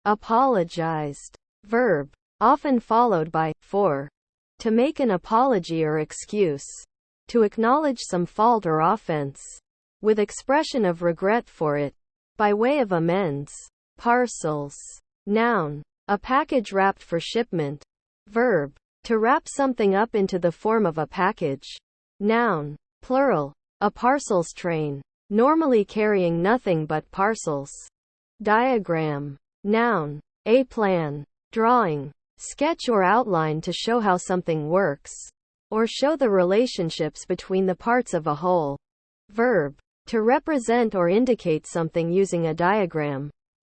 apologized. Verb, often followed by for, to make an apology or excuse, to acknowledge some fault or offense, with expression of regret for it, by way of amends. Parcels. Noun, a package wrapped for shipment. Verb, to wrap something up into the form of a package. Noun, plural, a parcels train, normally carrying nothing but parcels. Diagram. Noun, a plan, drawing, sketch or outline to show how something works, or show the relationships between the parts of a whole. Verb, to represent or indicate something using a diagram.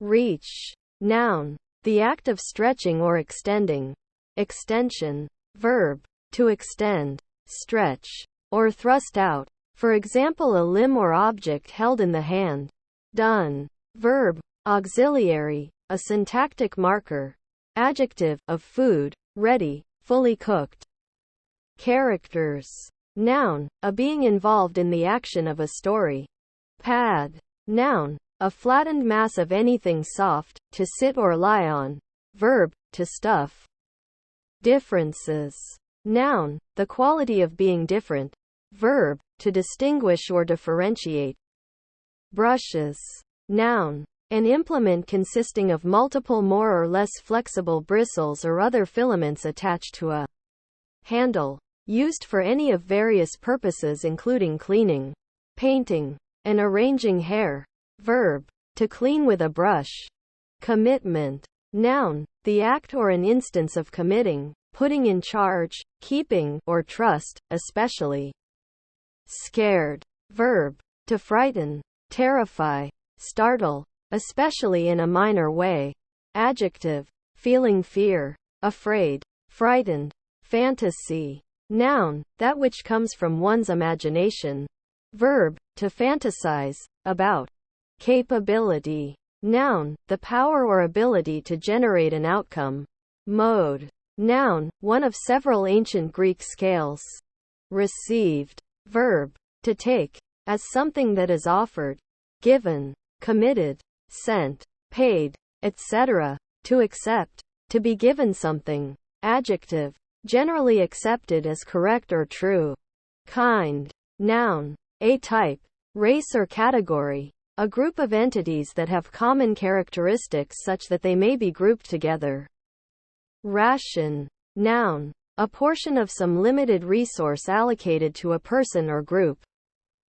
Reach. Noun, the act of stretching or extending. Extension. Verb, to extend, stretch, or thrust out. For example, a limb or object held in the hand. Done. Verb, auxiliary, a syntactic marker. Adjective, of food, ready, fully cooked. Characters. Noun, a being involved in the action of a story. Pad. Noun, a flattened mass of anything soft, to sit or lie on. Verb, to stuff. Differences. Noun, the quality of being different. Verb, to distinguish or differentiate. Brushes. Noun, an implement consisting of multiple more or less flexible bristles or other filaments attached to a handle, used for any of various purposes including cleaning, painting, and arranging hair. Verb, to clean with a brush. Commitment. Noun, the act or an instance of committing, putting in charge, keeping, or trust, especially. Scared. Verb, to frighten, terrify, startle, especially in a minor way. Adjective, feeling fear, afraid, frightened. Fantasy. Noun, that which comes from one's imagination. Verb, to fantasize, about. Capability. Noun, the power or ability to generate an outcome. Mode. Noun, one of several ancient Greek scales. Received. Verb, to take, as something that is offered, given, committed, sent, paid, etc. To accept, to be given something. Adjective, generally accepted as correct or true. Kind. Noun, a type, race or category, a group of entities that have common characteristics such that they may be grouped together. Ration. Noun, a portion of some limited resource allocated to a person or group.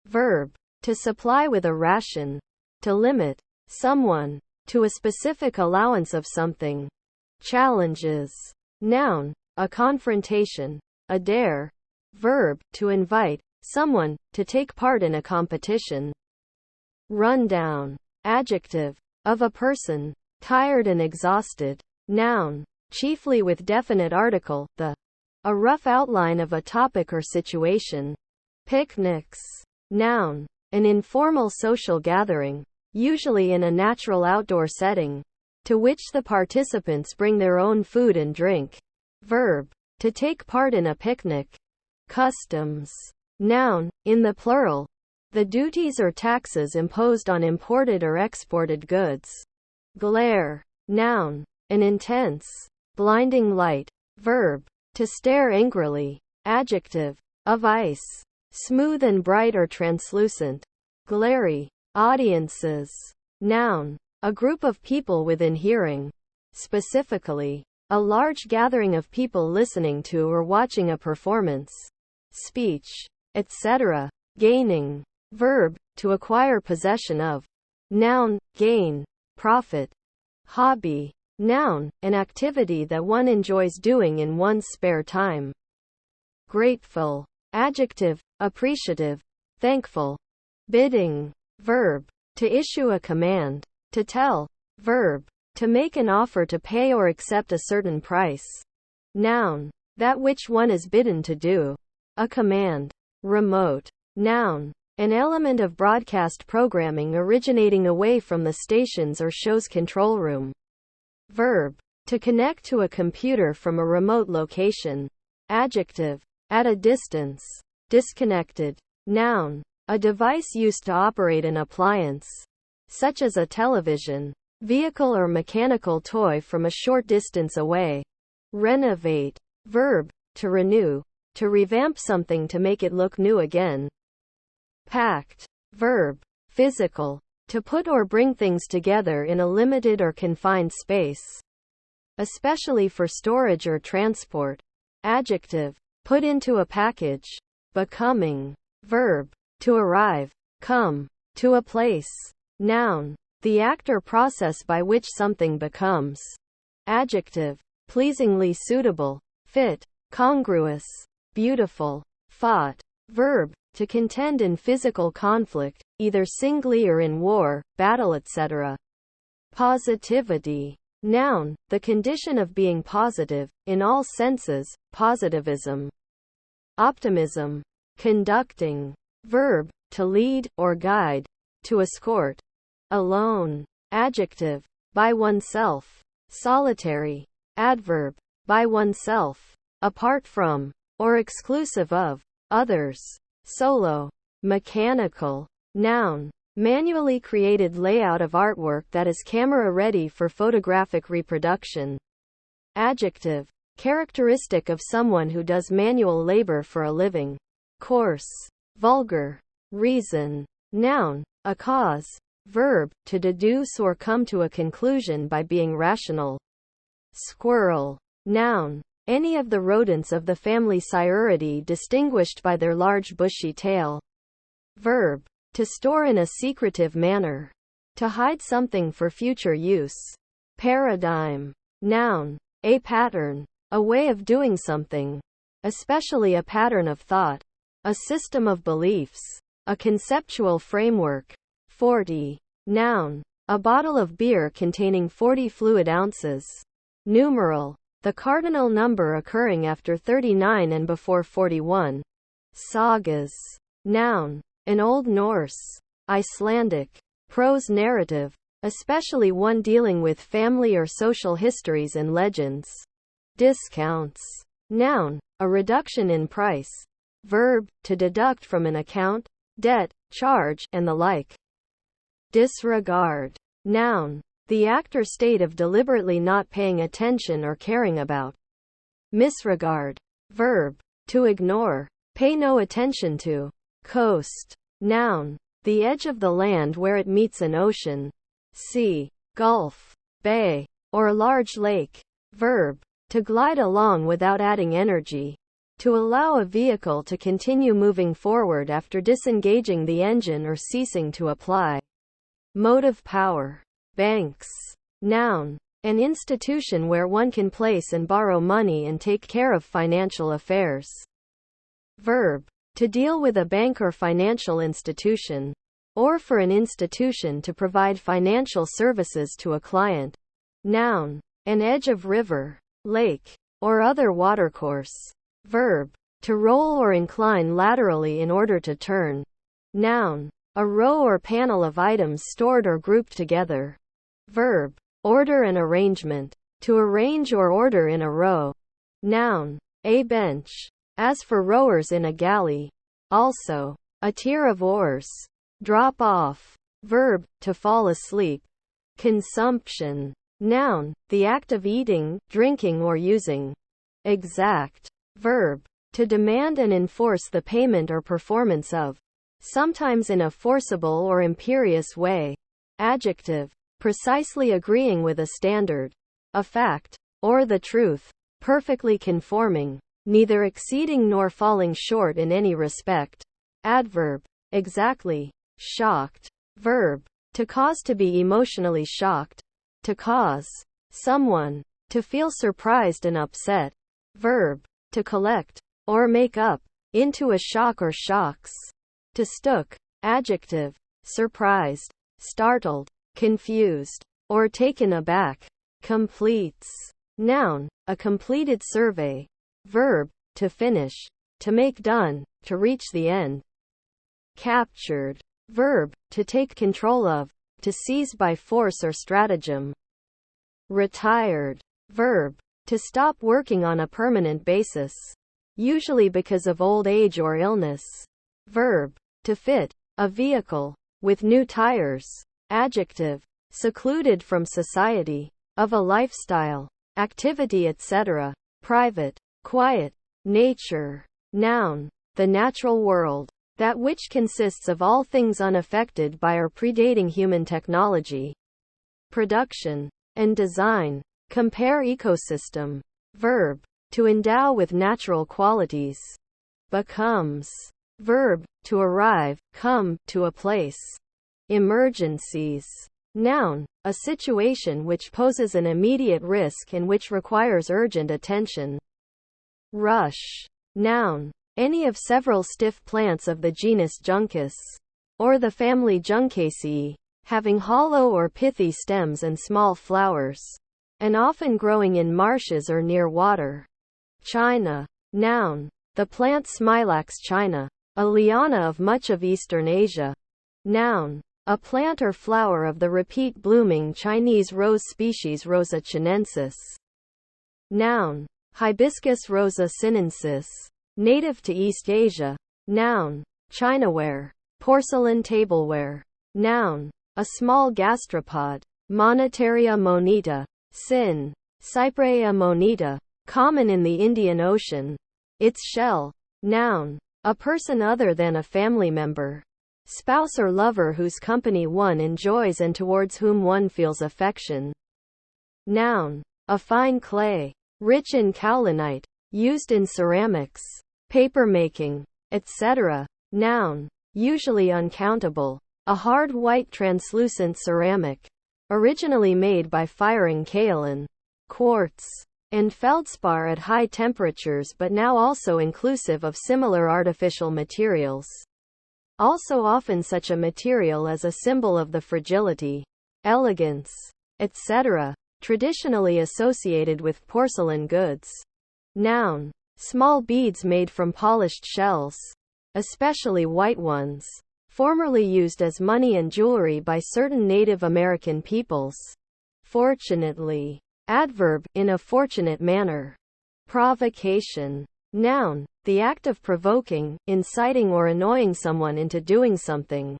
Verb, to supply with a ration, to limit someone to a specific allowance of something. Challenges. Noun, a confrontation, a dare. Verb, to invite someone to take part in a competition. Rundown. Adjective, of a person tired and exhausted. Noun, chiefly with definite article, the. A rough outline of a topic or situation. Picnics. Noun, an informal social gathering, usually in a natural outdoor setting, to which the participants bring their own food and drink. Verb, to take part in a picnic. Customs. Noun, in the plural, the duties or taxes imposed on imported or exported goods. Glare. Noun, an intense, blinding light. Verb, to stare angrily. Adjective, of ice, smooth and bright or translucent. Glary. Audiences. Noun, a group of people within hearing. Specifically, a large gathering of people listening to or watching a performance, speech, etc. Gaining. Verb, to acquire possession of. Noun, gain, profit. Hobby. Noun, an activity that one enjoys doing in one's spare time. Grateful. Adjective, appreciative, thankful. Bidding. Verb, to issue a command, to tell. Verb, to make an offer to pay or accept a certain price. Noun, that which one is bidden to do. A command. Remote. Noun, an element of broadcast programming originating away from the station's or show's control room. Verb, to connect to a computer from a remote location. Adjective, at a distance. Disconnected. Noun, a device used to operate an appliance, such as a television. vehicle or mechanical toy from a short distance away. Renovate, verb, to renew, to revamp something to make it look new again. Packed, verb, physical, to put or bring things together in a limited or confined space, especially for storage or transport. Adjective, put into a package. Becoming, verb, to arrive, come, to a place. Noun, the act or process by which something becomes. Adjective, pleasingly suitable, fit, congruous, beautiful. Fought, verb, to contend in physical conflict, either singly or in war, battle, etc. Positivity, noun, the condition of being positive, in all senses, positivism. Optimism, conducting, verb, to lead, or guide, to escort. Alone, adjective, by oneself. Solitary, adverb, by oneself, apart from, or exclusive of, others. Solo, mechanical, noun, manually created layout of artwork that is camera ready for photographic reproduction. Adjective, characteristic of someone who does manual labor for a living. Coarse, vulgar. Reason, noun, a cause. Verb, to deduce or come to a conclusion by being rational. Squirrel, noun, any of the rodents of the family Sciuridae distinguished by their large bushy tail. Verb, to store in a secretive manner. To hide something for future use. Paradigm, noun, a pattern, a way of doing something, especially a pattern of thought, a system of beliefs, a conceptual framework. 40, noun, a bottle of beer containing 40 fluid ounces. Numeral, the cardinal number occurring after 39 and before 41. Sagas, noun, an Old Norse, Icelandic, prose narrative, especially one dealing with family or social histories and legends. Discounts, noun, a reduction in price. Verb, to deduct from an account, debt, charge, and the like. Disregard, noun, the act or state of deliberately not paying attention or caring about. Misregard, verb, to ignore, pay no attention to. Coast, noun, the edge of the land where it meets an ocean, sea, gulf, bay, or large lake. Verb, to glide along without adding energy. To allow a vehicle to continue moving forward after disengaging the engine or ceasing to apply. Motive power. Banks, noun, an institution where one can place and borrow money and take care of financial affairs. Verb, to deal with a bank or financial institution, or for an institution to provide financial services to a client. Noun, an edge of river, lake, or other watercourse. Verb, to roll or incline laterally in order to turn. Noun, a row or panel of items stored or grouped together. Verb, order and arrangement, to arrange or order in a row. Noun, a bench. As for rowers in a galley, also, a tier of oars. Drop off. Verb, to fall asleep. Consumption, noun, the act of eating, drinking or using. Exact, verb, to demand and enforce the payment or performance of, sometimes in a forcible or imperious way. Adjective, precisely agreeing with a standard, a fact, or the truth, perfectly conforming, neither exceeding nor falling short in any respect. Adverb, exactly. Shocked, verb, to cause to be emotionally shocked, to cause someone to feel surprised and upset. Verb, to collect, or make up, into a shock or shocks. To stook, adjective, surprised, startled, confused, or taken aback. Completes, noun, a completed survey. Verb, to finish, to make done, to reach the end. Captured, verb, to take control of, to seize by force or stratagem. Retired, verb, to stop working on a permanent basis, usually because of old age or illness. Verb, to fit a vehicle with new tires. Adjective, secluded from society, of a lifestyle, activity, etc. Private, quiet, nature. Noun, the natural world, that which consists of all things unaffected by or predating human technology, production, and design. Compare ecosystem. Verb, to endow with natural qualities. Becomes. Verb, to arrive, come, to a place. Emergencies. Noun, a situation which poses an immediate risk and which requires urgent attention. Rush. Noun, any of several stiff plants of the genus Juncus, or the family Juncaceae, having hollow or pithy stems and small flowers, and often growing in marshes or near water. China. Noun, the plant Smilax china, a liana of much of Eastern Asia. Noun, a plant or flower of the repeat-blooming Chinese rose species Rosa chinensis. Noun, Hibiscus rosa sinensis, native to East Asia. Noun, chinaware, porcelain tableware. Noun, a small gastropod, Monetaria monita. Sin, Cypraea monita, common in the Indian Ocean. Its shell. Noun, a person other than a family member, spouse or lover whose company one enjoys and towards whom one feels affection. Noun, a fine clay, rich in kaolinite, used in ceramics, papermaking, etc. Noun, usually uncountable, a hard white translucent ceramic, originally made by firing kaolin, quartz, and feldspar at high temperatures but now also inclusive of similar artificial materials. Also often such a material as a symbol of the fragility, elegance, etc., traditionally associated with porcelain goods. Noun, small beads made from polished shells, especially white ones, formerly used as money and jewelry by certain Native American peoples. Fortunately. Adverb, in a fortunate manner. Provocation. Noun, the act of provoking, inciting or annoying someone into doing something.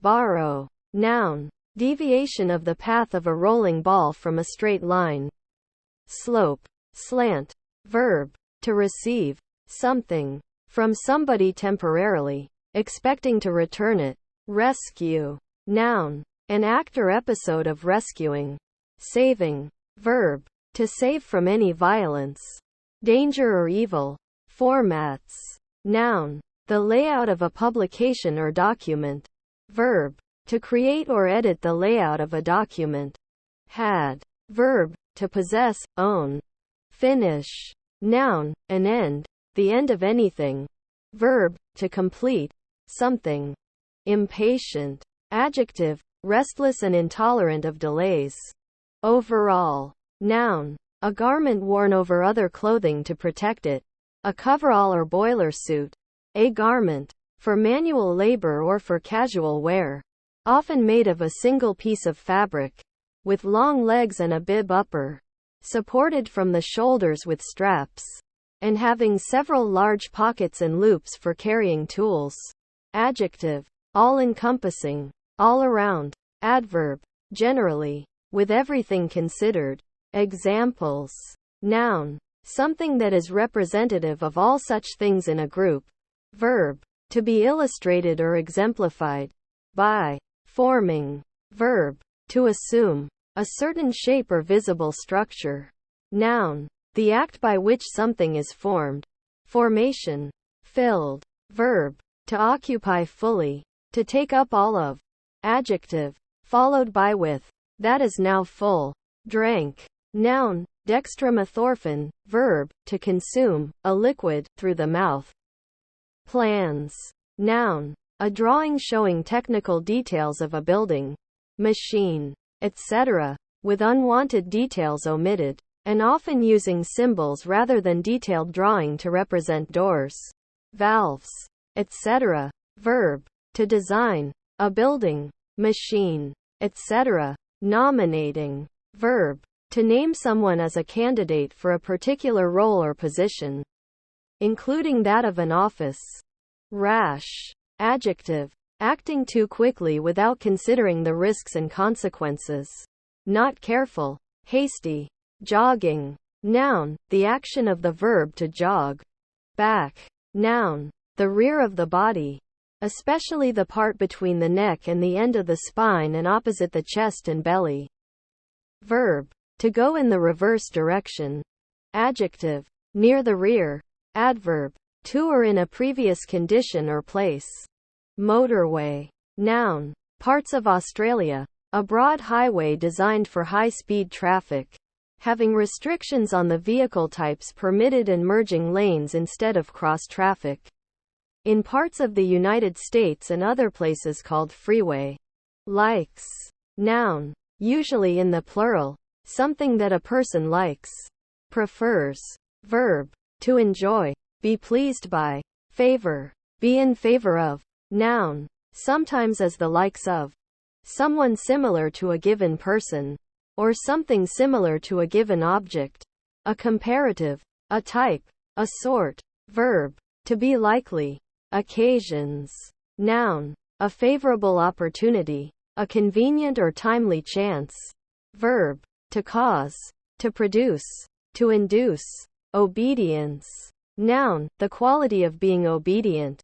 Borrow. Noun, deviation of the path of a rolling ball from a straight line. Slope. Slant. Verb, to receive something from somebody temporarily, expecting to return it. Rescue. Noun, an act or episode of rescuing, saving. Verb, to save from any violence, danger or evil. Formats. Noun, the layout of a publication or document. Verb, to create or edit the layout of a document. Had. Verb, to possess, own. Finish. Noun, an end, the end of anything. Verb, to complete something. Impatient. Adjective, restless and intolerant of delays. Overall. Noun, a garment worn over other clothing to protect it. A coverall or boiler suit. A garment, for manual labor or for casual wear. Often made of a single piece of fabric, with long legs and a bib upper, supported from the shoulders with straps, and having several large pockets and loops for carrying tools. Adjective, all-encompassing, all around. Adverb, generally, with everything considered. Examples. Noun, something that is representative of all such things in a group. Verb, to be illustrated or exemplified by. Forming. Verb, to assume a certain shape or visible structure. Noun, the act by which something is formed. Formation. Filled. Verb, to occupy fully, to take up all of. Adjective, followed by with, that is now full. Drank. Noun, dextromethorphan. Verb, to consume, a liquid, through the mouth. Plans. Noun, a drawing showing technical details of a building, machine, etc., with unwanted details omitted, and often using symbols rather than detailed drawing to represent doors, valves, etc. Verb, to design, a building, machine, etc. Nominating. Verb, to name someone as a candidate for a particular role or position, including that of an office. Rash. Adjective, acting too quickly without considering the risks and consequences. Not careful, hasty. Jogging. Noun, the action of the verb to jog. Back. Noun, the rear of the body, especially the part between the neck and the end of the spine and opposite the chest and belly. Verb, to go in the reverse direction. Adjective, near the rear. Adverb, to or in a previous condition or place. Motorway. Noun, parts of Australia, a broad highway designed for high-speed traffic, having restrictions on the vehicle types permitted and merging lanes instead of cross-traffic. In parts of the United States and other places called freeway. Likes. Noun, usually in the plural, something that a person likes. Prefers. Verb, to enjoy, be pleased by, favor, be in favor of. Noun, sometimes as the likes of, someone similar to a given person, or something similar to a given object. A comparative, a type, a sort. Verb, to be likely. Occasions. Noun, a favorable opportunity, a convenient or timely chance. Verb, to cause, to produce, to induce. Obedience. Noun, the quality of being obedient.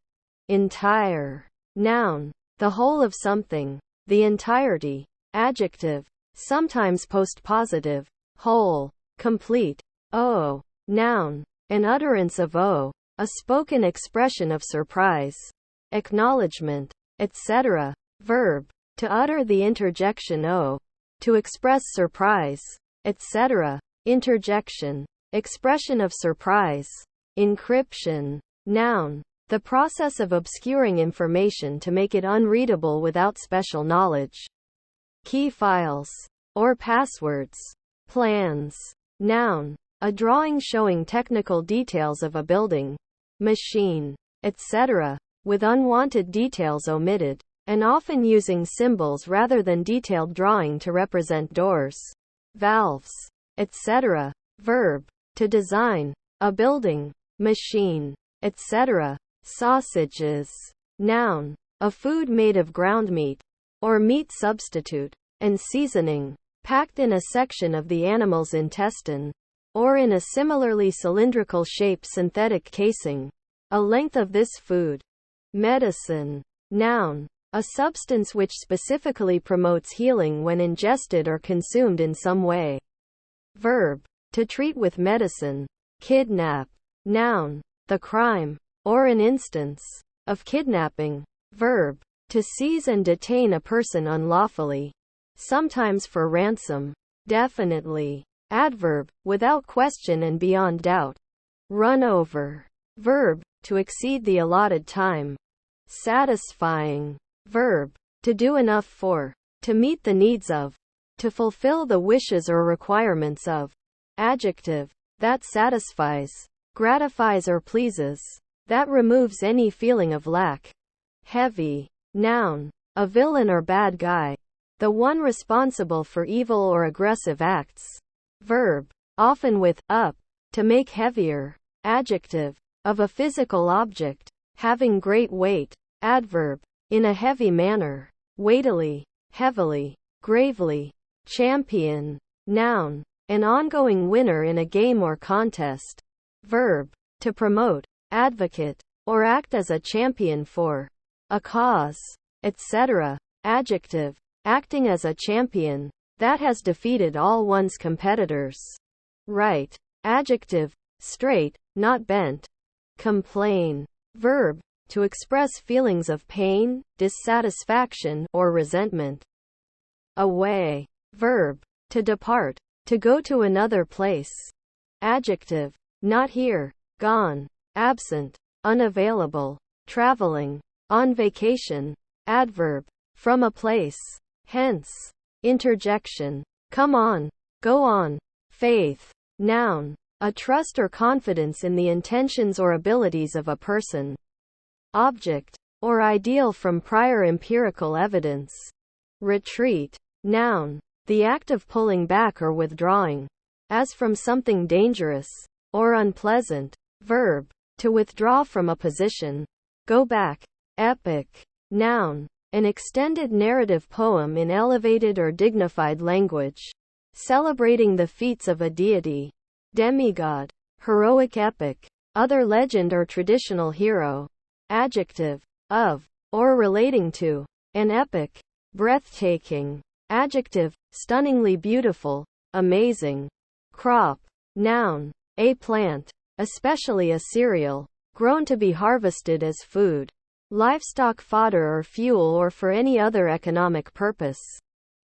Entire. Noun, the whole of something, the entirety. Adjective, sometimes postpositive, whole, complete. Oh. Noun, an utterance of oh, a spoken expression of surprise, acknowledgement, etc. Verb, to utter the interjection oh, to express surprise, etc. Interjection, expression of surprise. Encryption. Noun, the process of obscuring information to make it unreadable without special knowledge. Key files, or passwords. Plans. Noun, a drawing showing technical details of a building, machine, etc., with unwanted details omitted, and often using symbols rather than detailed drawing to represent doors, valves, etc. Verb, to design, a building, machine, etc. Sausages. Noun, a food made of ground meat, or meat substitute, and seasoning, packed in a section of the animal's intestine, or in a similarly cylindrical shaped synthetic casing. A length of this food. Medicine. Noun, a substance which specifically promotes healing when ingested or consumed in some way. Verb, to treat with medicine. Kidnap. Noun, the crime, or an instance, of kidnapping. Verb, to seize and detain a person unlawfully, sometimes for ransom. Definitely. Adverb, without question and beyond doubt. Run over. Verb, to exceed the allotted time. Satisfying. Verb, to do enough for, to meet the needs of, to fulfill the wishes or requirements of. Adjective, that satisfies, gratifies or pleases, that removes any feeling of lack. Heavy. Noun, a villain or bad guy, the one responsible for evil or aggressive acts. Verb, often with up, to make heavier. Adjective, of a physical object, having great weight. Adverb, in a heavy manner, weightily, heavily, gravely. Champion. Noun, an ongoing winner in a game or contest. Verb, to promote, advocate, or act as a champion for a cause, etc. Adjective, acting as a champion that has defeated all one's competitors. Right. Adjective, straight, not bent. Complain. Verb, to express feelings of pain, dissatisfaction, or resentment. Away. Verb, to depart, to go to another place. Adjective, not here, gone, absent, unavailable, traveling, on vacation. Adverb, from a place. Hence. Interjection, come on, go on. Faith. Noun, a trust or confidence in the intentions or abilities of a person, object, or ideal from prior empirical evidence. Retreat. Noun, the act of pulling back or withdrawing, as from something dangerous or unpleasant. Verb, to withdraw from a position. Go back. Epic. Noun. An extended narrative poem in elevated or dignified language, celebrating the feats of a deity, demigod, heroic epic, other legend or traditional hero. Adjective. Of, or relating to, an epic, breathtaking. Adjective. Stunningly beautiful, amazing. Crop. Noun. A plant, especially a cereal, grown to be harvested as food, livestock fodder or fuel or for any other economic purpose.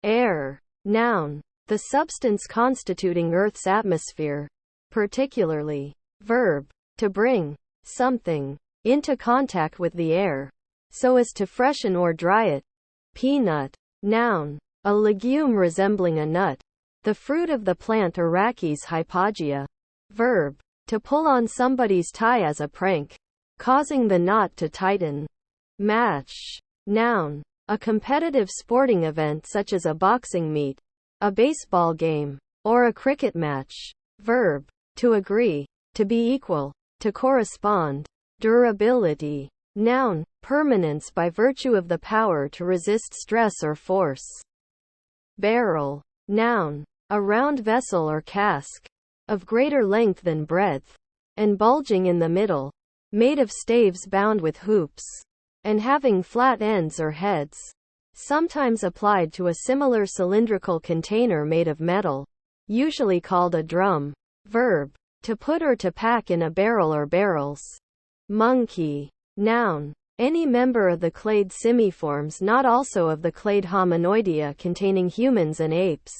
Air. Noun. The substance constituting Earth's atmosphere. Particularly. Verb. To bring something into contact with the air, so as to freshen or dry it. Peanut. Noun. A legume resembling a nut. The fruit of the plant Arachis hypogea. Verb. To pull on somebody's tie as a prank, causing the knot to tighten. Match. Noun. A competitive sporting event such as a boxing meet, a baseball game, or a cricket match. Verb. To agree, to be equal, to correspond. Durability. Noun. Permanence by virtue of the power to resist stress or force. Barrel. Noun. A round vessel or cask, of greater length than breadth, and bulging in the middle, made of staves bound with hoops, and having flat ends or heads, sometimes applied to a similar cylindrical container made of metal, usually called a drum. Verb. To put or to pack in a barrel or barrels. Monkey. Noun. Any member of the clade simiforms not also of the clade Hominoidea containing humans and apes,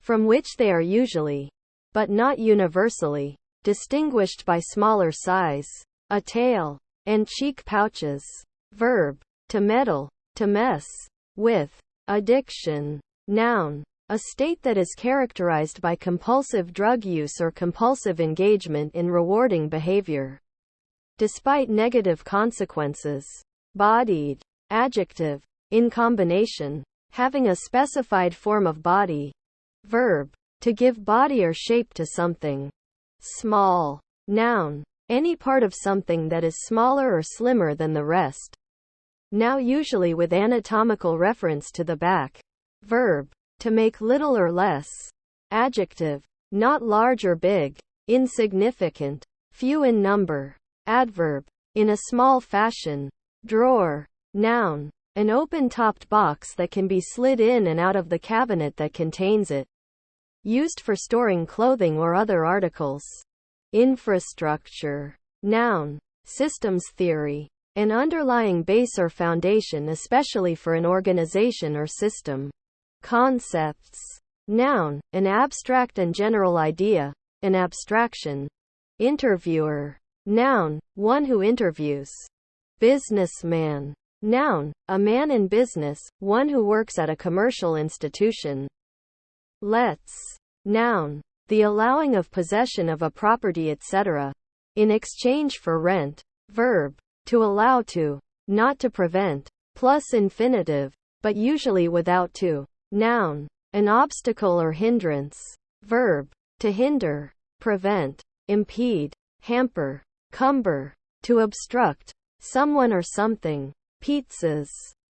from which they are usually, but not universally, distinguished by smaller size, a tail, and cheek pouches. Verb. To meddle, to mess with. Addiction. Noun. A state that is characterized by compulsive drug use or compulsive engagement in rewarding behavior, despite negative consequences. Bodied. Adjective. In combination, having a specified form of body. Verb. To give body or shape to something. Small. Noun. Any part of something that is smaller or slimmer than the rest. Now usually with anatomical reference to the back. Verb. To make little or less. Adjective. Not large or big. Insignificant. Few in number. Adverb. In a small fashion. Drawer. Noun. An open-topped box that can be slid in and out of the cabinet that contains it. Used for storing clothing or other articles. Infrastructure. Noun. Systems theory. An underlying base or foundation especially for an organization or system. Concepts. Noun. An abstract and general idea, an abstraction. Interviewer. Noun. One who interviews. Businessman. Noun. A man in business, one who works at a commercial institution. Lets. Noun. The allowing of possession of a property etc. in exchange for rent. Verb. To allow to. Not to prevent. Plus infinitive, but usually without to. Noun. An obstacle or hindrance. Verb. To hinder. Prevent. Impede. Hamper. Cumber. To obstruct. Someone or something. Pizzas.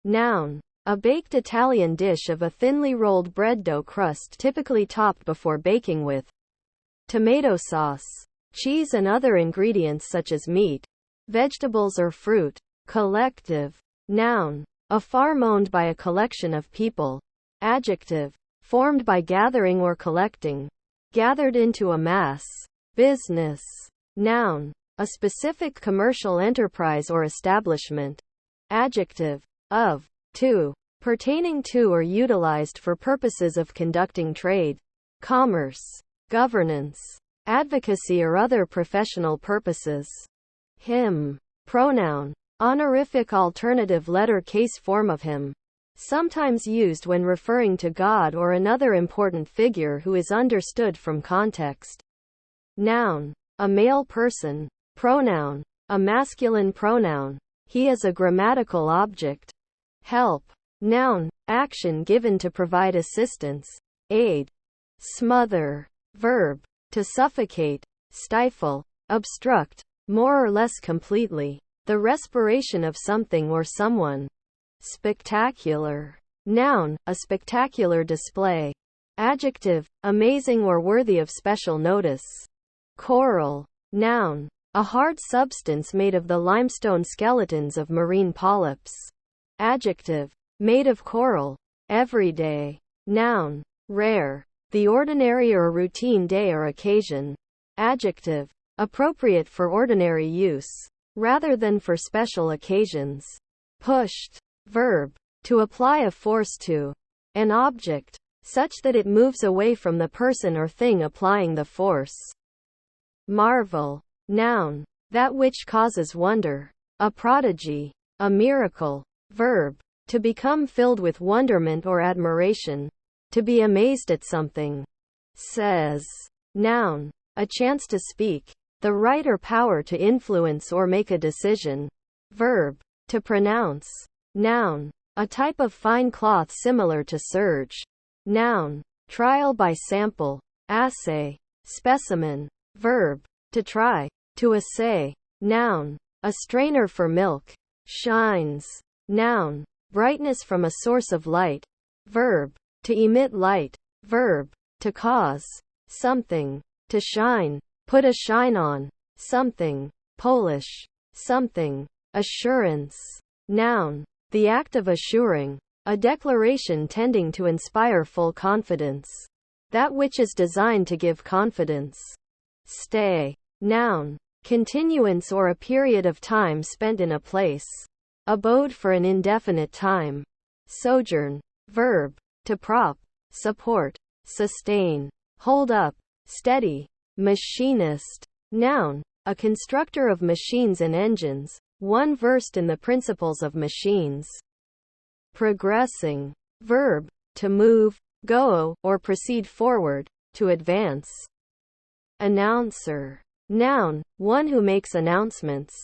Noun. A baked Italian dish of a thinly rolled bread dough crust typically topped before baking with tomato sauce, cheese and other ingredients such as meat, vegetables or fruit. Collective. Noun. A farm owned by a collection of people. Adjective. Formed by gathering or collecting. Gathered into a mass. Business. Noun. A specific commercial enterprise or establishment. Adjective. Of. To. Pertaining to or utilized for purposes of conducting trade, commerce, governance, advocacy or other professional purposes. Him. Pronoun. Honorific alternative letter case form of him. Sometimes used when referring to God or another important figure who is understood from context. Noun. A male person. Pronoun. A masculine pronoun. He is a grammatical object. Help. Noun. Action given to provide assistance, aid. Smother. Verb. To suffocate, stifle, obstruct, more or less completely. the respiration of something or someone. Spectacular. Noun, a spectacular display. Adjective, amazing or worthy of special notice. Coral. Noun, a hard substance made of the limestone skeletons of marine polyps. Adjective, made of coral. Everyday. Noun, rare, the ordinary or routine day or occasion. Adjective, appropriate for ordinary use, rather than for special occasions. Pushed. Verb, to apply a force to an object, such that it moves away from the person or thing applying the force. Marvel. Noun, that which causes wonder. A prodigy. A miracle. Verb, to become filled with wonderment or admiration. To be amazed at something. Says. Noun, a chance to speak. The right or power to influence or make a decision. Verb, to pronounce. Noun, a type of fine cloth similar to serge. Noun, trial by sample. Assay. Specimen. Verb, to try. To assay. Noun, a strainer for milk. Shines. Noun, brightness from a source of light. Verb, to emit light. Verb, to cause something to shine. Put a shine on something. Polish. Something. Assurance. Noun, the act of assuring. A declaration tending to inspire full confidence. That which is designed to give confidence. Stay. Noun, continuance or a period of time spent in a place. Abode for an indefinite time. Sojourn. Verb, to prop, support, sustain, hold up, steady. Machinist. Noun, a constructor of machines and engines, one versed in the principles of machines. Progressing. Verb, to move, go, or proceed forward, to advance. Announcer. Noun, one who makes announcements.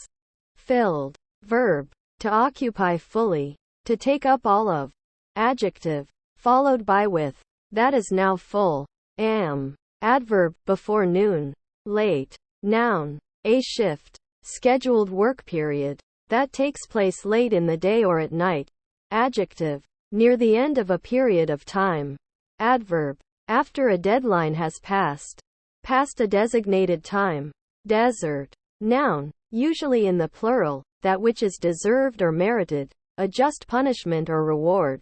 Filled. Verb, to occupy fully, to take up all of. Adjective, followed by with, that is now full. Am. Adverb, before noon. Late. Noun, a shift, scheduled work period, that takes place late in the day or at night. Adjective, near the end of a period of time. Adverb, after a deadline has passed. Past a designated time. Desert. Noun, usually in the plural, that which is deserved or merited, a just punishment or reward.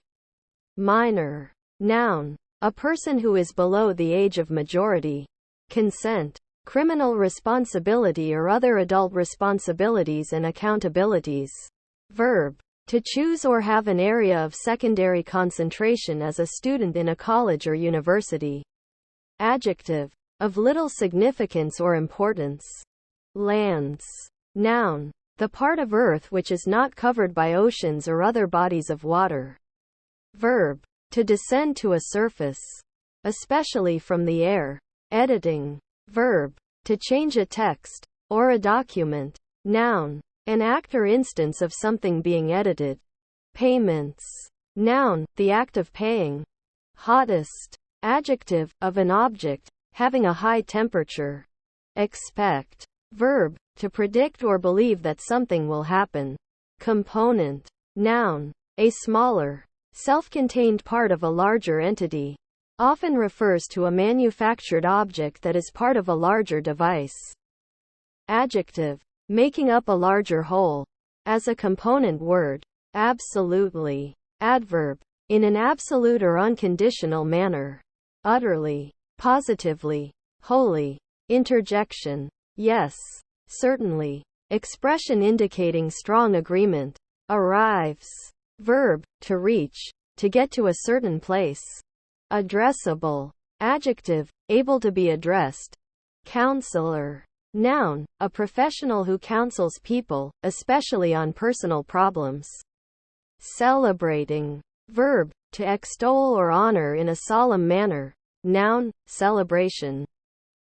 Minor. Noun, a person who is below the age of majority. Consent. Criminal responsibility or other adult responsibilities and accountabilities. Verb, to choose or have an area of secondary concentration as a student in a college or university. Adjective, of little significance or importance. Lands. Noun, the part of earth which is not covered by oceans or other bodies of water. Verb, to descend to a surface, especially from the air. Editing. Verb, to change a text, or a document. Noun, an act or instance of something being edited. Payments. Noun, the act of paying. Hottest. Adjective, of an object, having a high temperature. Expect. Verb, to predict or believe that something will happen. Component. Noun, a smaller, self-contained part of a larger entity. Often refers to a manufactured object that is part of a larger device. Adjective, making up a larger whole. As a component word. Absolutely. Adverb, in an absolute or unconditional manner. Utterly. Positively. Wholly. Interjection. Yes. Certainly. Expression indicating strong agreement. Arrives. Verb, to reach. To get to a certain place. Addressable. Adjective, able to be addressed. Counselor. Noun, a professional who counsels people, especially on personal problems. Celebrating. Verb, to extol or honor in a solemn manner. Noun, celebration.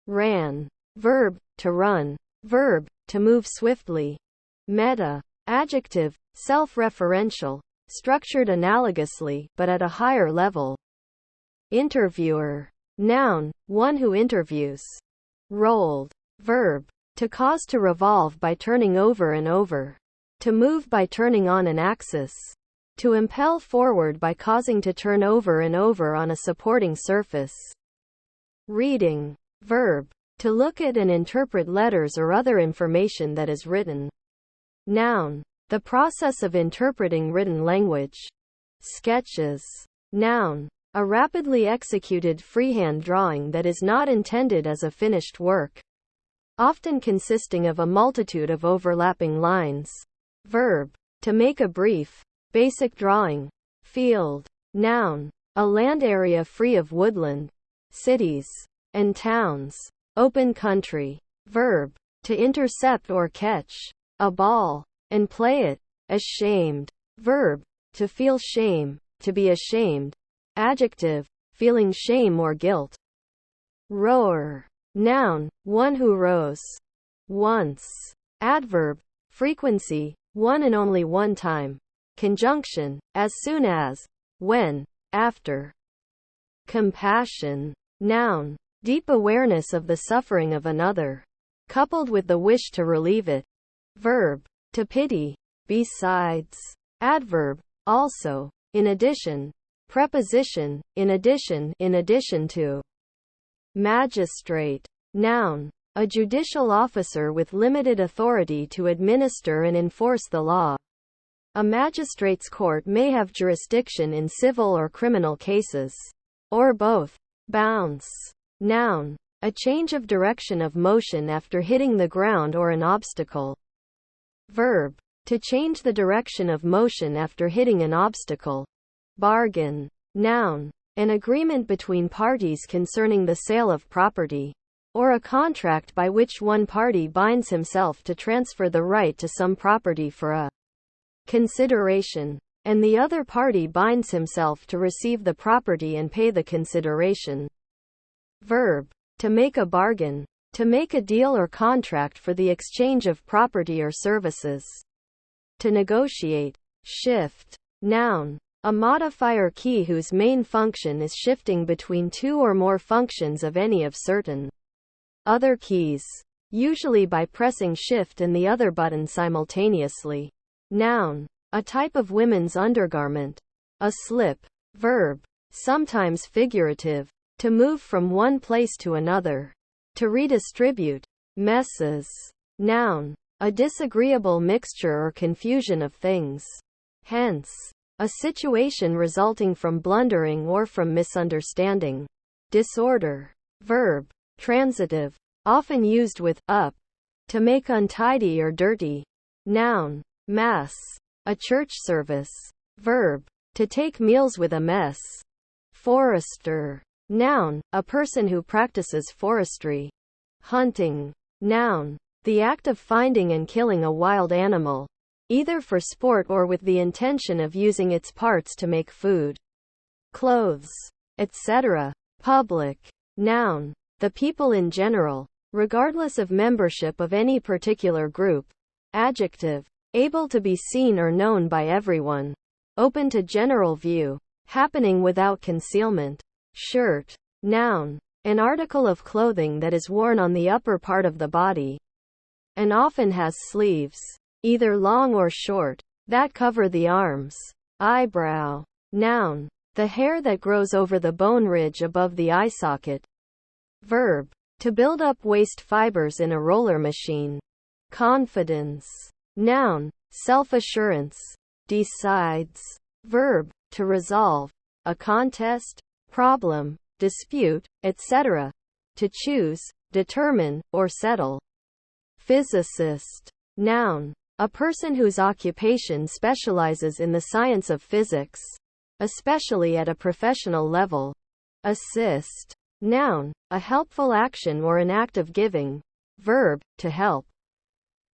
Ran. Verb, to run. Verb, to move swiftly. Meta. Adjective, self-referential, structured analogously, but at a higher level. Interviewer. Noun, one who interviews. Rolled. Verb, to cause to revolve by turning over and over. To move by turning on an axis. To impel forward by causing to turn over and over on a supporting surface. Reading. Verb. To look at and interpret letters or other information that is written. Noun. The process of interpreting written language. Sketches. Noun. A rapidly executed freehand drawing that is not intended as a finished work, often consisting of a multitude of overlapping lines. Verb. To make a brief, basic drawing. Field. Noun. A land area free of woodland, cities, and towns. Open country. Verb. To intercept or catch a ball and play it. Ashamed. Verb. To feel shame, to be ashamed. Adjective. Feeling shame or guilt. Rower. Noun. One who rows. Once. Adverb. Frequency. One and only one time. Conjunction. As soon as. When. After. Compassion. Noun. Deep awareness of the suffering of another, coupled with the wish to relieve it. Verb. To pity. Besides. Adverb. Also. In addition. Preposition. In addition to. Magistrate. Noun. A judicial officer with limited authority to administer and enforce the law. A magistrate's court may have jurisdiction in civil or criminal cases. Or both. Bounce. Noun. A change of direction of motion after hitting the ground or an obstacle. Verb. To change the direction of motion after hitting an obstacle. Bargain. Noun. An agreement between parties concerning the sale of property, or a contract by which one party binds himself to transfer the right to some property for a consideration, and the other party binds himself to receive the property and pay the consideration. Verb. To make a bargain. To make a deal or contract for the exchange of property or services. To negotiate. Shift. Noun. A modifier key whose main function is shifting between two or more functions of any of certain other keys, usually by pressing shift and the other button simultaneously. Noun. A type of women's undergarment. A slip. Verb. Sometimes figurative. To move from one place to another. To redistribute. Messes. Noun. A disagreeable mixture or confusion of things. Hence. A situation resulting from blundering or from misunderstanding. Disorder. Verb. Transitive. Often used with up. To make untidy or dirty. Noun. Mass. A church service. Verb. To take meals with a mess. Forester. Noun. A person who practices forestry. Hunting. Noun. The act of finding and killing a wild animal, either for sport or with the intention of using its parts to make food, clothes, etc. Public. Noun. The people in general, regardless of membership of any particular group. Adjective. Able to be seen or known by everyone. Open to general view. Happening without concealment. Shirt. Noun. An article of clothing that is worn on the upper part of the body, and often has sleeves, either long or short, that cover the arms. Eyebrow. Noun. The hair that grows over the bone ridge above the eye socket. Verb. To build up waste fibers in a roller machine. Confidence. Noun. Self-assurance. Decides. Verb. To resolve a contest, problem, dispute, etc. To choose, determine, or settle. Physicist. Noun. A person whose occupation specializes in the science of physics, especially at a professional level. Assist. Noun. A helpful action or an act of giving. Verb. To help.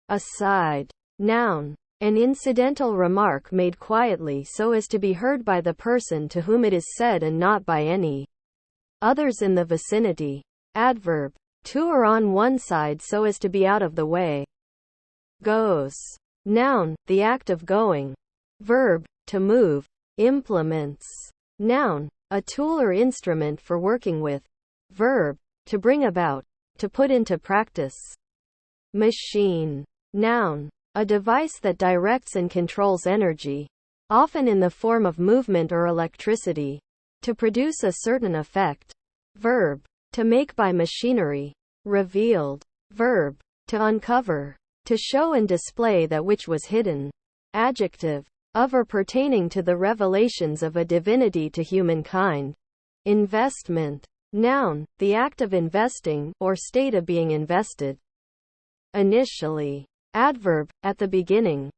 Aside. Noun. An incidental remark made quietly so as to be heard by the person to whom it is said and not by any others in the vicinity. Adverb. To or on one side so as to be out of the way. Goes. Noun. The act of going. Verb. To move. Implements. Noun. A tool or instrument for working with. Verb. To bring about. To put into practice. Machine. Noun. A device that directs and controls energy, often in the form of movement or electricity, to produce a certain effect. Verb. To make by machinery. Revealed. Verb. To uncover. To show and display that which was hidden. Adjective. Of or pertaining to the revelations of a divinity to humankind. Investment. Noun. The act of investing, or state of being invested. Initially. Adverb. At the beginning.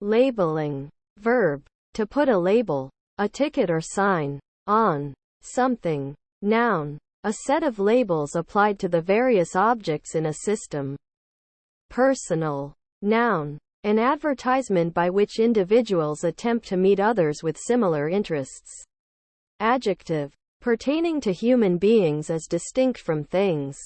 Labeling. Verb. To put a label, a ticket or sign, on something. Noun. A set of labels applied to the various objects in a system. Personal. Noun. An advertisement by which individuals attempt to meet others with similar interests. Adjective. Pertaining to human beings as distinct from things.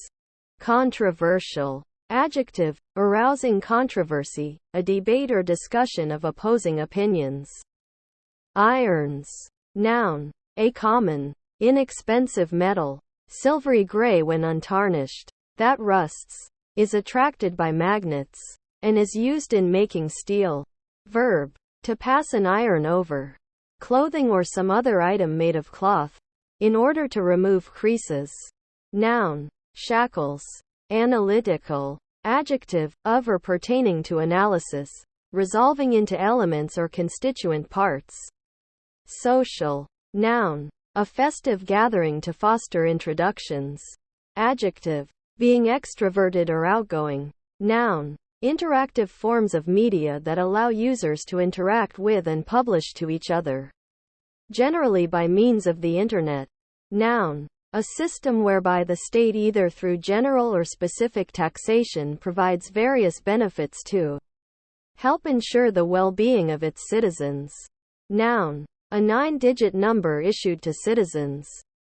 Controversial. Adjective. Arousing controversy, a debate or discussion of opposing opinions. Irons. Noun. A common, inexpensive metal, silvery gray when untarnished, that rusts, is attracted by magnets, and is used in making steel. Verb. To pass an iron over clothing or some other item made of cloth, in order to remove creases. Noun. Shackles. Analytical. Adjective. Of or pertaining to analysis, resolving into elements or constituent parts. Social. Noun. A festive gathering to foster introductions. Adjective. Being extroverted or outgoing. Noun. Interactive forms of media that allow users to interact with and publish to each other, generally by means of the Internet. Noun. A system whereby the state either through general or specific taxation provides various benefits to help ensure the well-being of its citizens. Noun. A 9-digit number issued to citizens,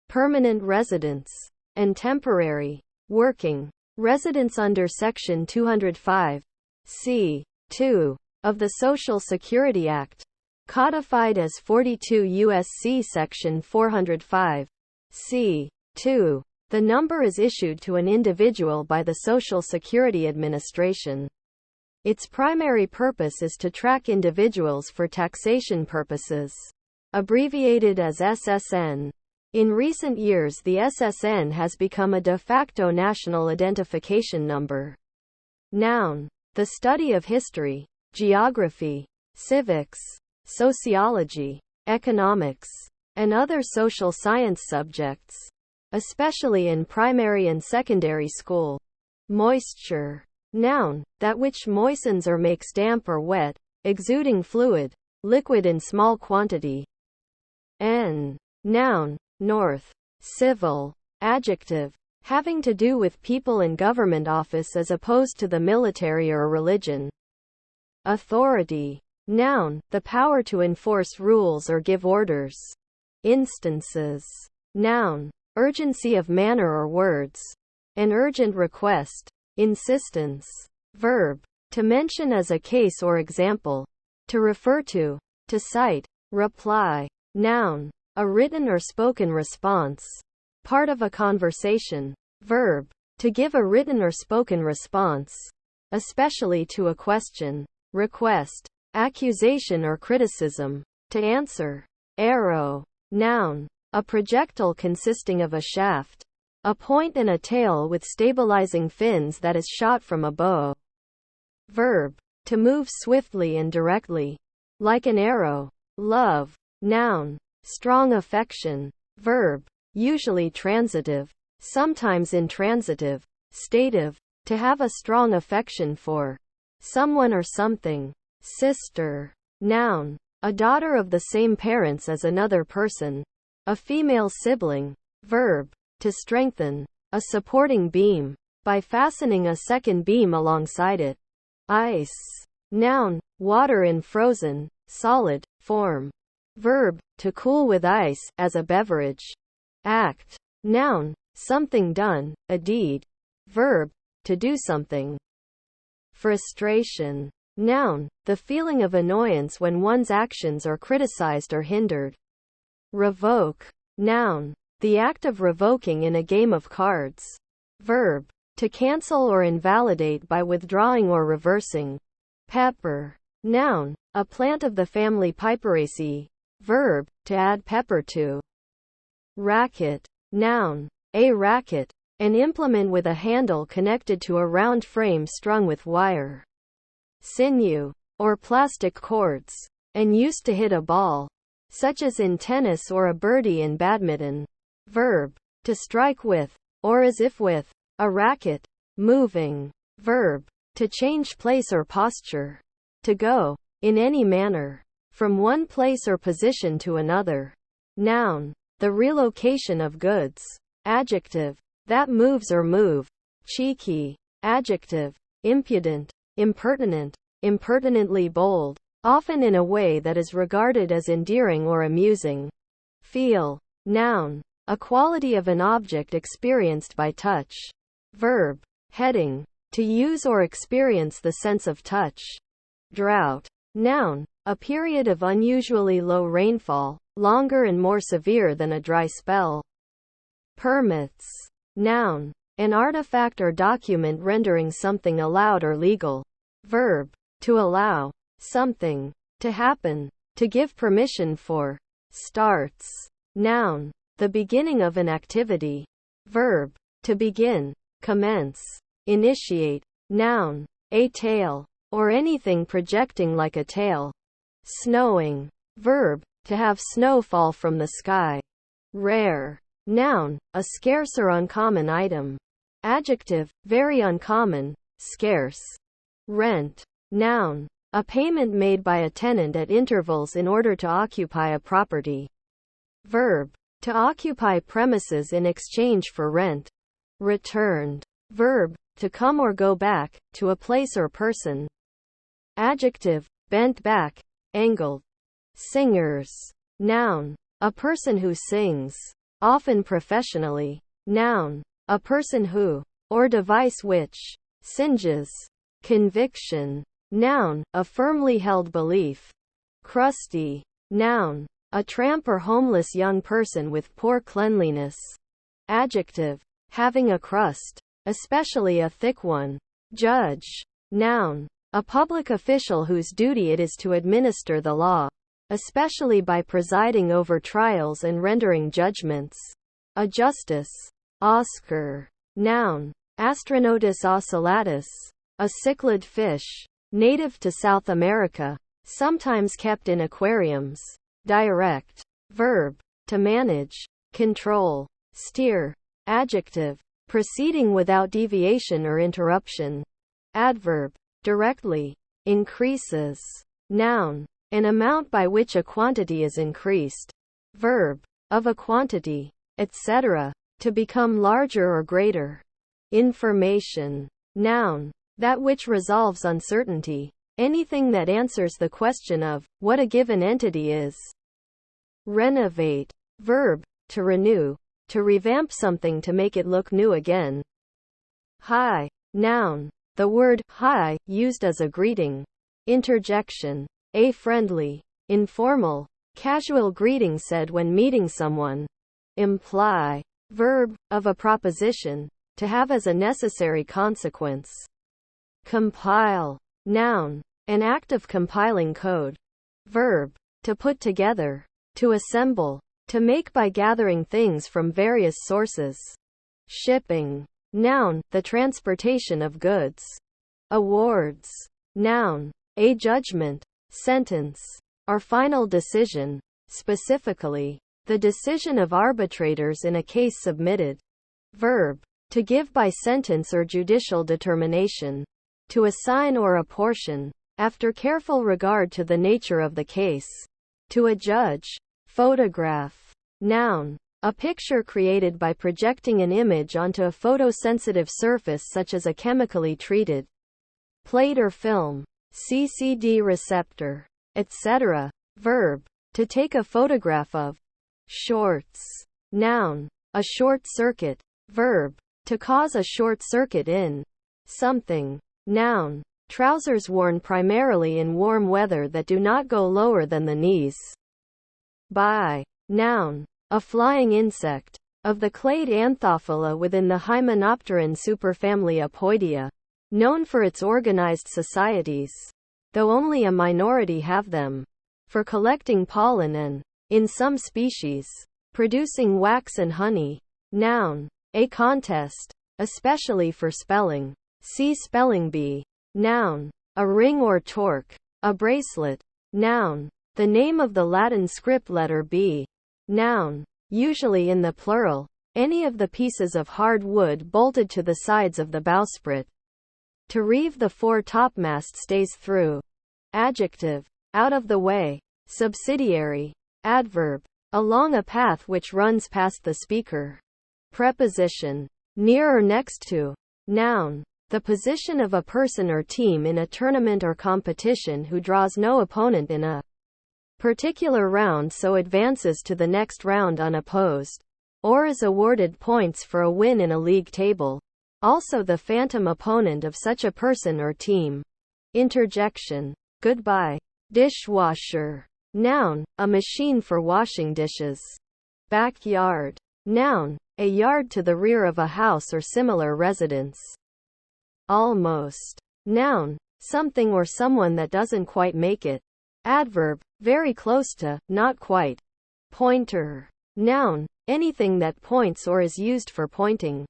permanent residents, and temporary, working, residents under Section 205, c. 2, of the Social Security Act, codified as 42 U.S.C. Section 405, c. 2. The number is issued to an individual by the Social Security Administration. Its primary purpose is to track individuals for taxation purposes. Abbreviated as SSN. In recent years, the SSN has become a de facto national identification number. Noun. The study of history, geography, civics, sociology, economics, and other social science subjects, especially in primary and secondary school. Moisture. Noun. That which moistens or makes damp or wet, exuding fluid, liquid in small quantity. Noun. North. Civil. Adjective. Having to do with people in government office as opposed to the military or religion. Authority. Noun. The power to enforce rules or give orders. Instances. Noun. Urgency of manner or words. An urgent request. Insistence. Verb. To mention as a case or example. To refer to cite. Reply. Noun. A written or spoken response. Part of a conversation. Verb. To give a written or spoken response, especially to a question, request, accusation or criticism. To answer. Arrow. Noun. A projectile consisting of a shaft, a point and a tail with stabilizing fins that is shot from a bow. Verb. To move swiftly and directly, like an arrow. Love. Noun. Strong affection. Verb. Usually transitive, sometimes intransitive. Stative. To have a strong affection for someone or something. Sister. Noun. A daughter of the same parents as another person. A female sibling. Verb. To strengthen. A supporting beam, by fastening a second beam alongside it. Ice. Noun. Water in frozen, solid form. Verb. To cool with ice, as a beverage. Act. Noun. Something done, a deed. Verb. To do something. Frustration. Noun. The feeling of annoyance when one's actions are criticized or hindered. Revoke. Noun. The act of revoking in a game of cards. Verb. To cancel or invalidate by withdrawing or reversing. Pepper. Noun. A plant of the family Piperaceae. Verb. To add pepper to. Racket. Noun. A racket. An implement with a handle connected to a round frame strung with wire, sinew, or plastic cords, and used to hit a ball, such as in tennis or a birdie in badminton. Verb. To strike with, or as if with, a racket. Moving. Verb. To change place or posture. To go, in any manner, from one place or position to another. Noun. The relocation of goods. Adjective. That moves or move. Cheeky. Adjective. Impudent, impertinent, impertinently bold, often in a way that is regarded as endearing or amusing. Feel. Noun. A quality of an object experienced by touch. Verb. Heading. To use or experience the sense of touch. Drought. Noun. A period of unusually low rainfall, longer and more severe than a dry spell. Permits. Noun. An artifact or document rendering something allowed or legal. Verb. To allow something to happen, to give permission for. Starts. Noun. The beginning of an activity. Verb. To begin, commence, initiate. Noun. A tail, or anything projecting like a tail. Snowing. Verb. To have snow fall from the sky. Rare. Noun. A scarce or uncommon item. Adjective. Very uncommon, scarce. Rent. Noun. A payment made by a tenant at intervals in order to occupy a property. Verb. To occupy premises in exchange for rent. Returned. Verb. To come or go back, to a place or person. Adjective. Bent back, angled. Singers. Noun. A person who sings, often professionally. Noun. A person who, or device which, singes. Conviction. Noun. A firmly held belief. Crusty. Noun. A tramp or homeless young person with poor cleanliness. Adjective. Having a crust, especially a thick one. Judge. Noun. A public official whose duty it is to administer the law, especially by presiding over trials and rendering judgments. A justice. Oscar. Noun. Astronautus ocellatus. A cichlid fish, native to South America, sometimes kept in aquariums. Direct. Verb. To manage, control, steer. Adjective. Proceeding without deviation or interruption. Adverb. Directly. Increases. Noun. An amount by which a quantity is increased. Verb. Of a quantity, etc. To become larger or greater. Information. Noun. That which resolves uncertainty. Anything that answers the question of what a given entity is. Renovate. Verb. To renew. To revamp something to make it look new again. Hi. Noun. The word hi, used as a greeting. Interjection. A friendly, informal, casual greeting said when meeting someone. Imply. Verb. Of a proposition. To have as a necessary consequence. Compile. Noun. An act of compiling code. Verb. To put together. To assemble. To make by gathering things from various sources. Shipping. Noun. The transportation of goods. Awards. Noun. A judgment, sentence, or final decision. Specifically, the decision of arbitrators in a case submitted. Verb. To give by sentence or judicial determination. To assign or apportion, after careful regard to the nature of the case. To adjudge. Photograph. Noun. A picture created by projecting an image onto a photosensitive surface such as a chemically treated plate or film, CCD receptor, etc. Verb. To take a photograph of. Shorts. Noun. A short circuit. Verb. To cause a short circuit in something. Noun. Trousers worn primarily in warm weather that do not go lower than the knees. By. Noun. A flying insect. Of the clade Anthophila within the Hymenopteran superfamily Apoidea. Known for its organized societies. though only a minority have them, for collecting pollen and, in some species, producing wax and honey. Noun. A contest, especially for spelling. See spelling bee. Noun. A ring or torque. A bracelet. Noun. The name of the Latin script letter B. Noun. Usually in the plural. Any of the pieces of hard wood bolted to the sides of the bowsprit. To reeve the fore topmast stays through. Adjective. Out of the way. Subsidiary. Adverb. Along a path which runs past the speaker. Preposition. Near or next to. Noun. The position of a person or team in a tournament or competition who draws no opponent in a particular round, so advances to the next round unopposed, or is awarded points for a win in a league table. Also the phantom opponent of such a person or team. Interjection. Goodbye. Dishwasher. Noun. A machine for washing dishes. Backyard. Noun. A yard to the rear of a house or similar residence. Almost. Noun. Something or someone that doesn't quite make it. Adverb. Very close to, not quite. Pointer. Noun. Anything that points or is used for pointing.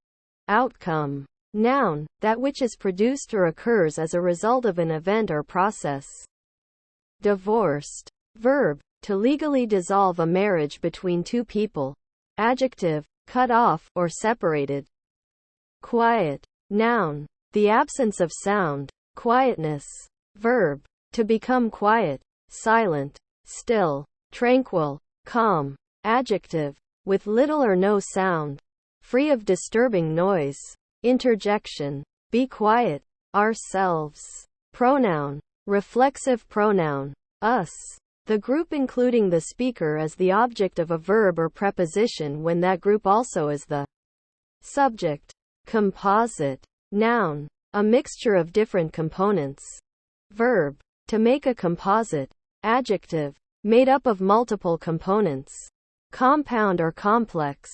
Outcome. Noun. That which is produced or occurs as a result of an event or process. Divorced. Verb. To legally dissolve a marriage between two people. Adjective. Cut off, or separated. Quiet. Noun. The absence of sound. Quietness. Verb. To become quiet, silent, still, tranquil, calm. Adjective. With little or no sound. Free of disturbing noise. Interjection. Be quiet. Ourselves. Pronoun. Reflexive pronoun. Us. The group including the speaker as the object of a verb or preposition when that group also is the subject. Composite. Noun. A mixture of different components. Verb. To make a composite. Adjective. Made up of multiple components. Compound or complex.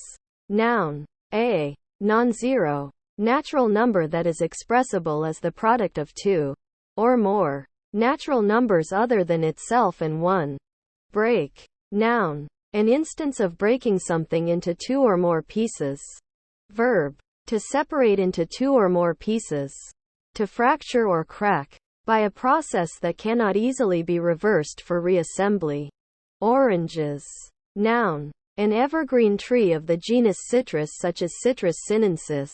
Noun. A. Non-zero. Natural number that is expressible as the product of two or more natural numbers other than itself and one. Break. Noun. An instance of breaking something into two or more pieces. Verb. To separate into two or more pieces. To fracture or crack. By a process that cannot easily be reversed for reassembly. Oranges. Noun. An evergreen tree of the genus Citrus such as Citrus sinensis.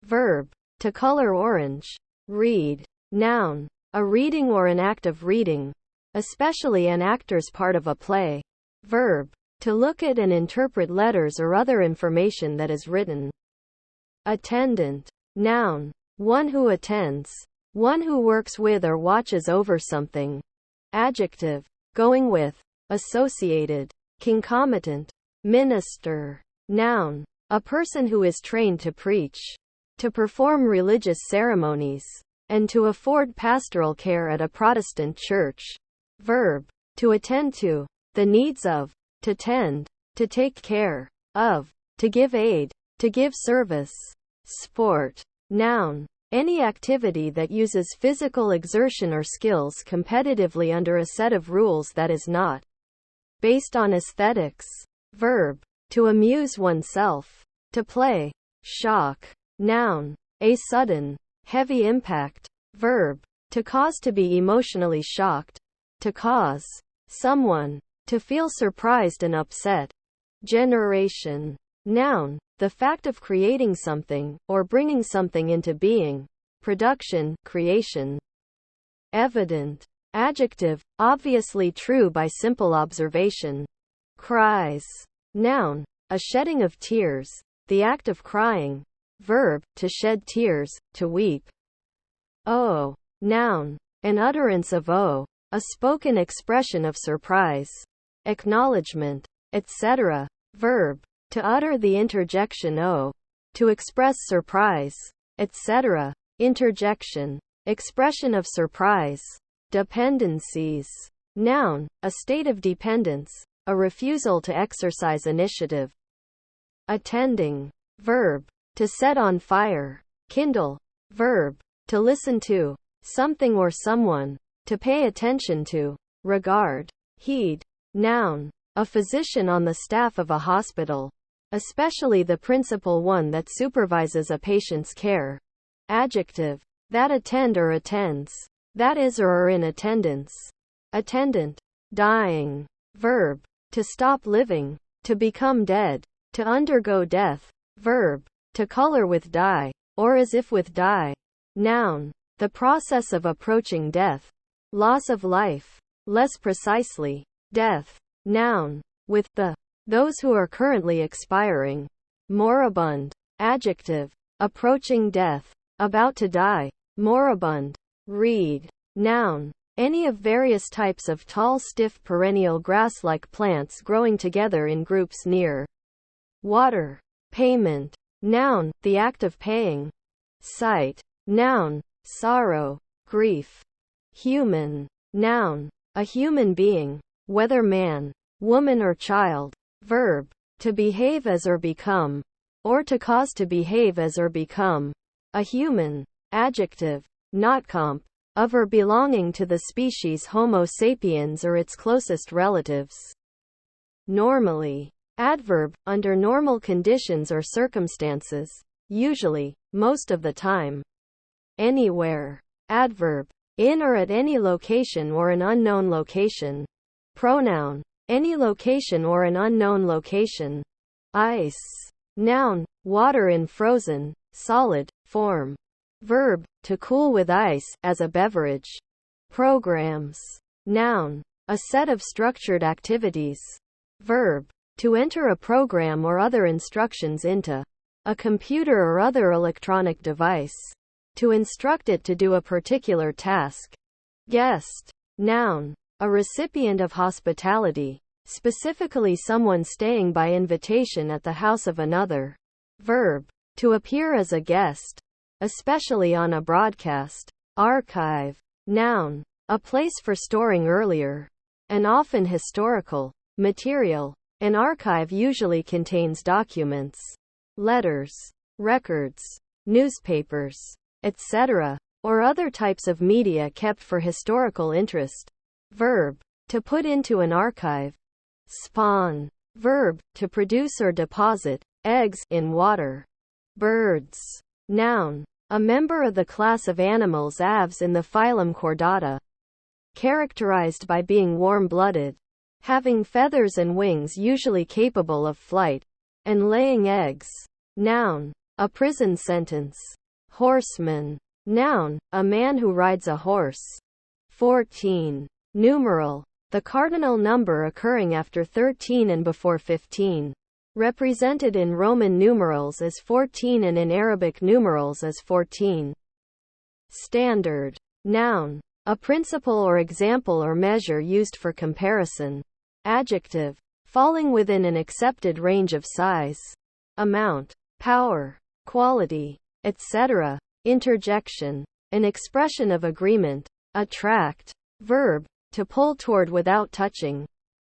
Verb. To color orange. Read. Noun. A reading or an act of reading. Especially an actor's part of a play. Verb. To look at and interpret letters or other information that is written. Attendant. Noun. One who attends. One who works with or watches over something. Adjective. Going with. Associated. Concomitant. Minister. Noun. A person who is trained to preach. To perform religious ceremonies. And to afford pastoral care at a Protestant church. Verb. To attend to. The needs of. To tend. To take care. Of. To give aid. To give service. Sport. Noun. Any activity that uses physical exertion or skills competitively under a set of rules that is not based on aesthetics. Verb. To amuse oneself. To play. Shock. Noun. A sudden, heavy impact. Verb. To cause to be emotionally shocked. To cause someone to feel surprised and upset. Generation. Noun. The fact of creating something, or bringing something into being. Production, creation. Evident. Adjective. Obviously true by simple observation. Cries. Noun. A shedding of tears. The act of crying. Verb. To shed tears, to weep. Oh. Noun. An utterance of oh. A spoken expression of surprise. Acknowledgement. Etc. Verb. To utter the interjection oh. To express surprise. Etc. Interjection. Expression of surprise. Dependencies. Noun. A state of dependence. A refusal to exercise initiative. Attending. Verb. To set on fire. Kindle. Verb. To listen to something or someone. to pay attention to, regard, heed. Noun, a physician on the staff of a hospital, especially the principal one that supervises a patient's care. Adjective, that attend or attends, that is or are in attendance. Attendant, dying. Verb, to stop living, to become dead, to undergo death. Verb, to color with dye, or as if with dye. Noun, the process of approaching death, loss of life. Less precisely, death. Noun, with the, those who are currently expiring. Moribund. Adjective, approaching death, about to die. Moribund. Reed. Noun, any of various types of tall, stiff, perennial grass-like plants growing together in groups near water. Payment. Noun, the act of paying. Sight. Noun, sorrow, grief. Human. Noun, a human being, whether man, woman or child. Verb, to behave as or become, or to cause to behave as or become. A human. Adjective, not comp, of or belonging to the species Homo sapiens or its closest relatives. Normally. Adverb, under normal conditions or circumstances, usually, most of the time. Anywhere. Adverb, in or at any location or an unknown location. Pronoun, any location or an unknown location. Ice. Noun, water in frozen, solid, form. Verb, to cool with ice, as a beverage. Programs. Noun, a set of structured activities. Verb, to enter a program or other instructions into a computer or other electronic device. To instruct it to do a particular task. Guest. Noun, a recipient of hospitality, specifically someone staying by invitation at the house of another. Verb, to appear as a guest, especially on a broadcast. Archive. Noun, a place for storing earlier, and often historical, material. An archive usually contains documents, letters, records, newspapers, etc., or other types of media kept for historical interest. Verb, to put into an archive. Spawn. Verb, to produce or deposit eggs in water. Birds. Noun, a member of the class of animals aves in the phylum Chordata. Characterized by being warm-blooded, having feathers and wings usually capable of flight, and laying eggs. Noun, a prison sentence. Horseman. Noun, a man who rides a horse. 14. Numeral, the cardinal number occurring after 13 and before 15. Represented in Roman numerals as 14 and in Arabic numerals as 14. Standard. Noun, a principle or example or measure used for comparison. Adjective, falling within an accepted range of size, amount, power, quality, etc. Interjection, an expression of agreement. Attract. Verb, to pull toward without touching.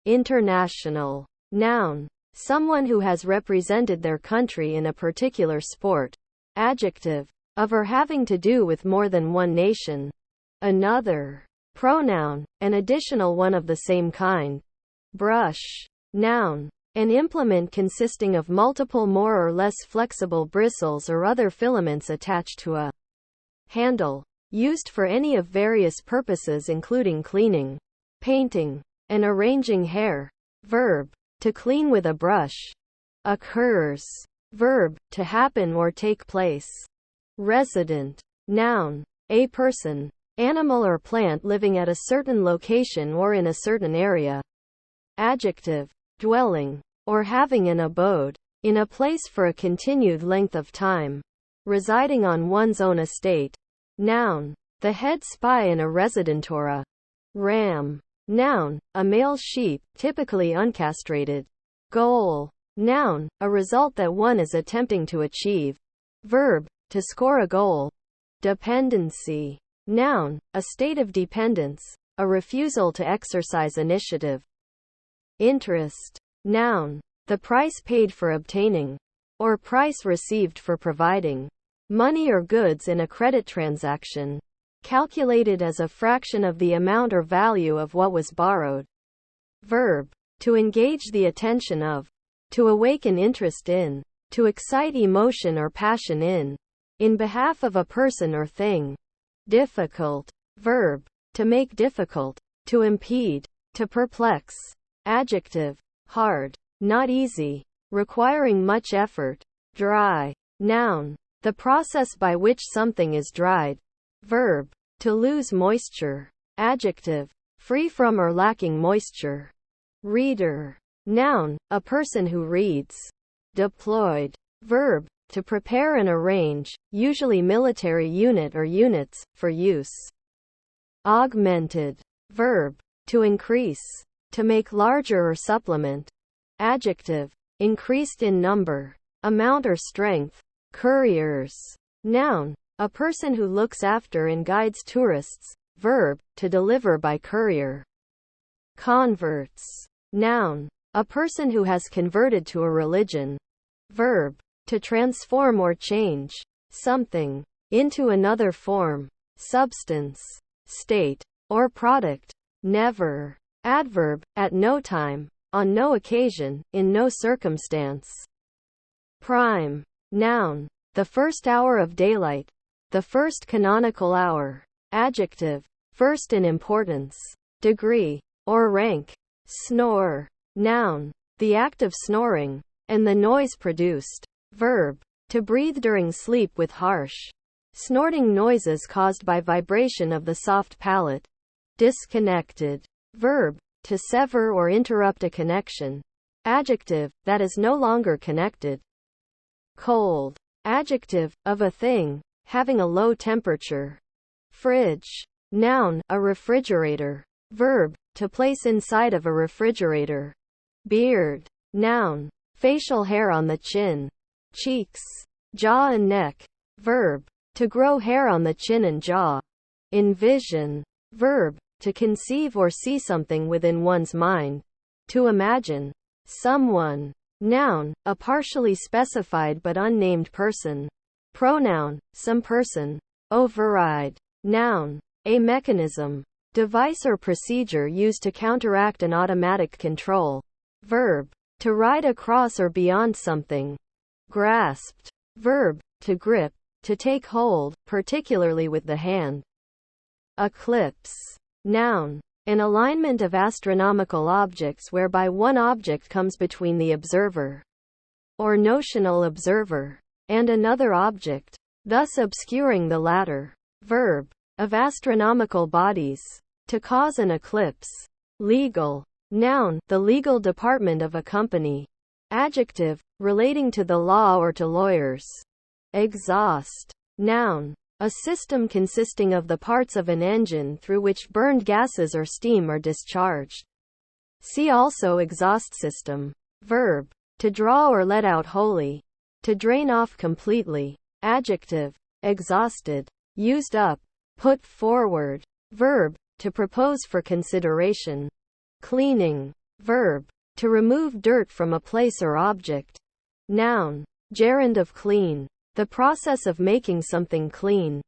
International. Noun, someone who has represented their country in a particular sport. Adjective, of or having to do with more than one nation. Another. Pronoun, an additional one of the same kind. Brush. Noun, an implement consisting of multiple more or less flexible bristles or other filaments attached to a handle, used for any of various purposes including cleaning, painting, and arranging hair. Verb, to clean with a brush. Occurs. Verb, to happen or take place. Resident. Noun, a person, animal or plant living at a certain location or in a certain area. Adjective, dwelling, or having an abode, in a place for a continued length of time, residing on one's own estate. Noun, the head spy in a residentura. Ram. Noun, a male sheep, typically uncastrated. Goal. Noun, a result that one is attempting to achieve. Verb, to score a goal. Dependency. Noun, a state of dependence, a refusal to exercise initiative. Interest. Noun, the price paid for obtaining, or price received for providing, money or goods in a credit transaction. calculated as a fraction of the amount or value of what was borrowed. Verb, to engage the attention of, to awaken interest in, to excite emotion or passion in behalf of a person or thing. Difficult. Verb, to make difficult, to impede, to perplex. Adjective, hard, not easy, requiring much effort. Dry. Noun, the process by which something is dried. Verb, to lose moisture. Adjective, free from or lacking moisture. Reader. Noun, a person who reads. Deployed. Verb, to prepare and arrange, usually military unit or units, for use. Augmented. Verb, to increase, to make larger or supplement. Adjective, increased in number, amount or strength. Couriers. Noun, a person who looks after and guides tourists. Verb, to deliver by courier. Converts. Noun, a person who has converted to a religion. Verb, to transform or change something into another form, substance, state, or product. Never. Adverb, at no time, on no occasion, in no circumstance. Prime. Noun, the first hour of daylight, the first canonical hour. Adjective, first in importance, degree, or rank. Snore. Noun, the act of snoring, and the noise produced. Verb, to breathe during sleep with harsh, snorting noises caused by vibration of the soft palate. Disconnected. Verb, to sever or interrupt a connection. Adjective, that is no longer connected. Cold. Adjective, of a thing, having a low temperature. Fridge. Noun, a refrigerator. Verb, to place inside of a refrigerator. Beard. Noun, facial hair on the chin, cheeks, jaw and neck. Verb, to grow hair on the chin and jaw. Envision. Verb, to conceive or see something within one's mind. To imagine. Someone. Noun, a partially specified but unnamed person. Pronoun, some person. Override. Noun, a mechanism, device or procedure used to counteract an automatic control. Verb, to ride across or beyond something. Grasped. Verb, to grip, to take hold, particularly with the hand. Eclipse. Noun, an alignment of astronomical objects whereby one object comes between the observer, or notional observer, and another object, thus obscuring the latter. Verb, of astronomical bodies, to cause an eclipse. Legal. Noun, the legal department of a company. Adjective, relating to the law or to lawyers. Exhaust. Noun, a system consisting of the parts of an engine through which burned gases or steam are discharged. See also exhaust system. Verb, to draw or let out wholly, to drain off completely. Adjective, exhausted, used up, put forward. Verb, to propose for consideration. Cleaning. Verb, to remove dirt from a place or object. Noun, gerund of clean, the process of making something clean.